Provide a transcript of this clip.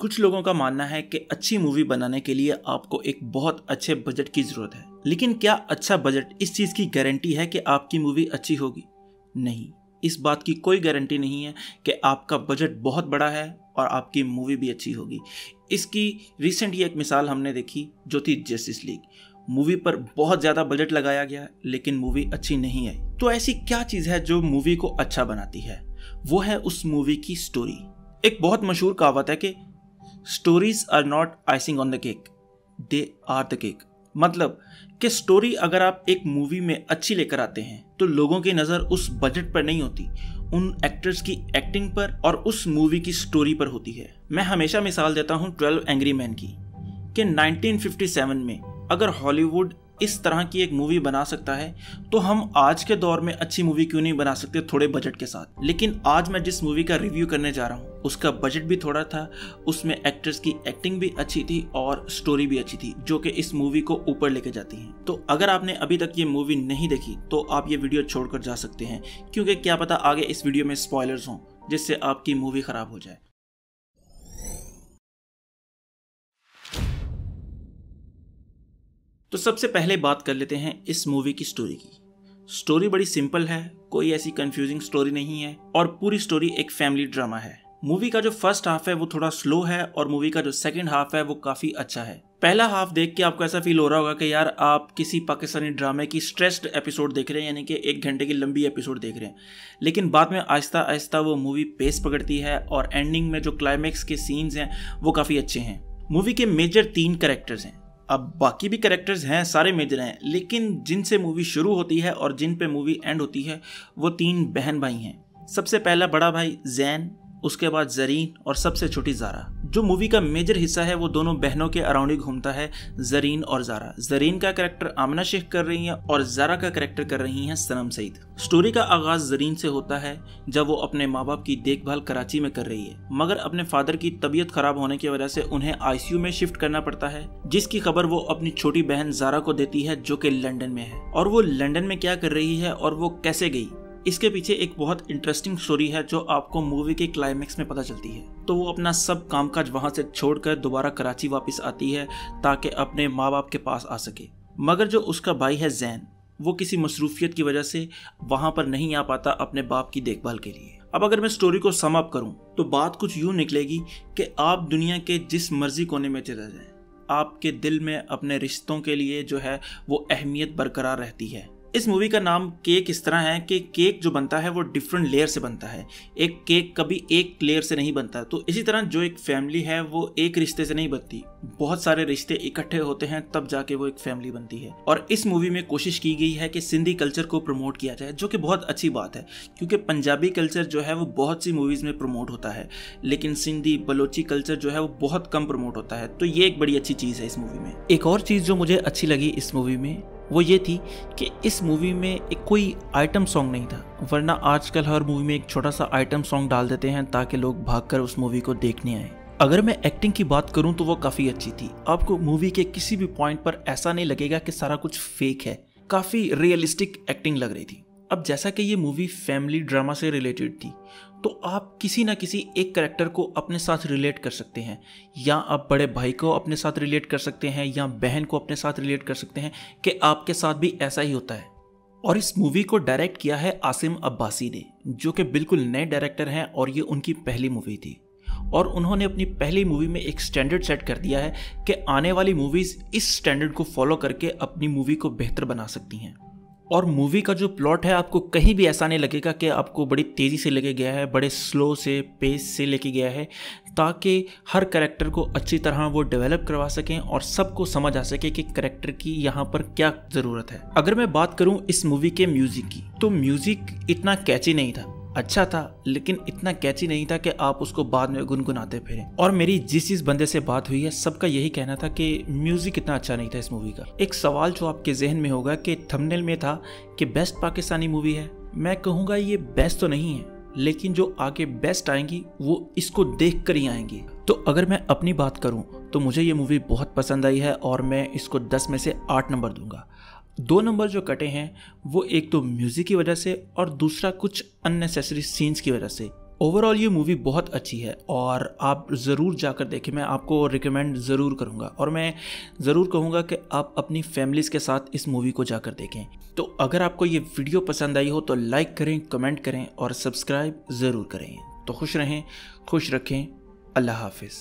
कुछ लोगों का मानना है कि अच्छी मूवी बनाने के लिए आपको एक बहुत अच्छे बजट की जरूरत है, लेकिन क्या अच्छा बजट इस चीज की गारंटी है कि आपकी मूवी अच्छी होगी? नहीं, इस बात की कोई गारंटी नहीं है कि आपका बजट बहुत बड़ा है और आपकी मूवी भी अच्छी होगी। इसकी रिसेंट ही एक मिसाल हमने देखी जो थी जस्टिस लीग। मूवी पर बहुत ज़्यादा बजट लगाया गया लेकिन मूवी अच्छी नहीं आई। तो ऐसी क्या चीज़ है जो मूवी को अच्छा बनाती है? वो है उस मूवी की स्टोरी। एक बहुत मशहूर कहावत है कि stories are not icing on the cake, they are the cake. मतलब कि स्टोरी अगर आप एक मूवी में अच्छी लेकर आते हैं तो लोगों की नज़र उस बजट पर नहीं होती, उन एक्टर्स की एक्टिंग पर और उस मूवी की स्टोरी पर होती है। मैं हमेशा मिसाल देता हूँ 12 एंग्री मैन की, कि 1957 में अगर हॉलीवुड इस तरह की एक मूवी बना सकता है तो हम आज के दौर में अच्छी मूवी क्यों नहीं बना सकते थोड़े बजट के साथ। लेकिन आज मैं जिस मूवी का रिव्यू करने जा रहा हूँ उसका बजट भी थोड़ा था, उसमें एक्टर्स की एक्टिंग भी अच्छी थी और स्टोरी भी अच्छी थी, जो कि इस मूवी को ऊपर लेके जाती है। तो अगर आपने अभी तक ये मूवी नहीं देखी तो आप ये वीडियो छोड़कर जा सकते हैं, क्योंकि क्या पता आगे इस वीडियो में स्पॉयलर्स हों जिससे आपकी मूवी खराब हो जाए। तो सबसे पहले बात कर लेते हैं इस मूवी की स्टोरी की। स्टोरी बड़ी सिंपल है, कोई ऐसी कंफ्यूजिंग स्टोरी नहीं है और पूरी स्टोरी एक फैमिली ड्रामा है। मूवी का जो फर्स्ट हाफ है वो थोड़ा स्लो है और मूवी का जो सेकंड हाफ है वो काफी अच्छा है। पहला हाफ देख के आपको ऐसा फील हो रहा होगा कि यार आप किसी पाकिस्तानी ड्रामे की स्ट्रेस्ड एपिसोड देख रहे हैं, यानी कि 1 घंटे की लंबी एपिसोड देख रहे हैं। लेकिन बाद में आहिस्ता आहिस्ता वो मूवी पेस पकड़ती है और एंडिंग में जो क्लाइमैक्स के सीन्स हैं वो काफी अच्छे हैं। मूवी के मेजर 3 कैरेक्टर्स हैं। अब बाकी भी कैरेक्टर्स हैं, सारे मेजर हैं, लेकिन जिनसे मूवी शुरू होती है और जिन पे मूवी एंड होती है वो 3 बहन भाई हैं। सबसे पहला बड़ा भाई जैन, उसके बाद जरीन और सबसे छोटी ज़ारा। जो मूवी का मेजर हिस्सा है वो दोनों बहनों के अराउंड ही घूमता है, जरीन और ज़ारा। जरीन का कैरेक्टर आमना शेख कर रही हैं और ज़ारा का कैरेक्टर कर रही हैं सनम सईद। स्टोरी का आगाज जरीन से होता है जब वो अपने माँ बाप की देखभाल कराची में कर रही है, मगर अपने फादर की तबीयत खराब होने की वजह से उन्हें आईसीयू में शिफ्ट करना पड़ता है, जिसकी खबर वो अपनी छोटी बहन ज़ारा को देती है जो कि लंदन में है। और वो लंदन में क्या कर रही है और वो कैसे गई, इसके पीछे एक बहुत इंटरेस्टिंग स्टोरी है जो आपको मूवी के क्लाइमैक्स में पता चलती है। तो वो अपना सब कामकाज वहां से छोड़कर दोबारा कराची वापस आती है ताकि अपने माँ बाप के पास आ सके। मगर जो उसका भाई है जैन, वो किसी मसरूफियत की वजह से वहां पर नहीं आ पाता अपने बाप की देखभाल के लिए। अब अगर मैं स्टोरी को सम अप करूं तो बात कुछ यूं निकलेगी कि आप दुनिया के जिस मर्जी कोने में चले जाएं, आपके दिल में अपने रिश्तों के लिए जो है वो अहमियत बरकरार रहती है। इस मूवी का नाम केक इस तरह है कि केक जो बनता है वो डिफरेंट लेयर से बनता है, एक केक कभी एक लेयर से नहीं बनता। तो इसी तरह जो एक फैमिली है वो एक रिश्ते से नहीं बनती, बहुत सारे रिश्ते इकट्ठे होते हैं तब जाके वो एक फैमिली बनती है। और इस मूवी में कोशिश की गई है कि सिंधी कल्चर को प्रमोट किया जाए, जो कि बहुत अच्छी बात है, क्योंकि पंजाबी कल्चर जो है वो बहुत सी मूवीज में प्रमोट होता है, लेकिन सिंधी बलोची कल्चर जो है वो बहुत कम प्रमोट होता है। तो ये एक बड़ी अच्छी चीज़ है इस मूवी में। एक और चीज़ जो मुझे अच्छी लगी इस मूवी में वो ये थी कि इस मूवी में एक कोई आइटम सॉन्ग नहीं था, वरना आजकल हर मूवी में एक छोटा सा आइटम सॉन्ग डाल देते हैं ताकि लोग भागकर उस मूवी को देखने आए। अगर मैं एक्टिंग की बात करूं तो वो काफ़ी अच्छी थी। आपको मूवी के किसी भी पॉइंट पर ऐसा नहीं लगेगा कि सारा कुछ फेक है, काफ़ी रियलिस्टिक एक्टिंग लग रही थी। अब जैसा कि ये मूवी फैमिली ड्रामा से रिलेटेड थी तो आप किसी ना किसी एक कैरेक्टर को अपने साथ रिलेट कर सकते हैं, या आप बड़े भाई को अपने साथ रिलेट कर सकते हैं या बहन को अपने साथ रिलेट कर सकते हैं कि आपके साथ भी ऐसा ही होता है। और इस मूवी को डायरेक्ट किया है आसिम अब्बासी ने, जो कि बिल्कुल नए डायरेक्टर हैं और ये उनकी पहली मूवी थी। और उन्होंने अपनी पहली मूवी में एक स्टैंडर्ड सेट कर दिया है कि आने वाली मूवीज़ इस स्टैंडर्ड को फॉलो करके अपनी मूवी को बेहतर बना सकती हैं। और मूवी का जो प्लॉट है आपको कहीं भी ऐसा नहीं लगेगा कि आपको बड़ी तेज़ी से लेके गया है, बड़े स्लो से पेस से लेके गया है, ताकि हर कैरेक्टर को अच्छी तरह वो डेवलप करवा सकें और सबको समझ आ सके कि कैरेक्टर की यहाँ पर क्या ज़रूरत है। अगर मैं बात करूँ इस मूवी के म्यूज़िक की, तो म्यूज़िक इतना कैची नहीं था, अच्छा था लेकिन इतना कैची नहीं था कि आप उसको बाद में गुनगुनाते फिरें। और मेरी जिस बंदे से बात हुई है सबका यही कहना था कि म्यूजिक इतना अच्छा नहीं था इस मूवी का। एक सवाल जो आपके जहन में होगा कि थंबनेल में था कि बेस्ट पाकिस्तानी मूवी है, मैं कहूँगा ये बेस्ट तो नहीं है, लेकिन जो आगे बेस्ट आएंगी वो इसको देख कर ही आएंगी। तो अगर मैं अपनी बात करूँ तो मुझे ये मूवी बहुत पसंद आई है और मैं इसको 10 में से 8 नंबर दूंगा। 2 नंबर जो कटे हैं वो एक तो म्यूजिक की वजह से और दूसरा कुछ अननेसेसरी सीन्स की वजह से। ओवरऑल ये मूवी बहुत अच्छी है और आप ज़रूर जाकर देखें। मैं आपको रिकमेंड ज़रूर करूँगा और मैं ज़रूर कहूँगा कि आप अपनी फैमिलीज़ के साथ इस मूवी को जाकर देखें। तो अगर आपको ये वीडियो पसंद आई हो तो लाइक करें, कमेंट करें और सब्सक्राइब ज़रूर करें। तो खुश रहें, खुश रखें। अल्लाह हाफिज़।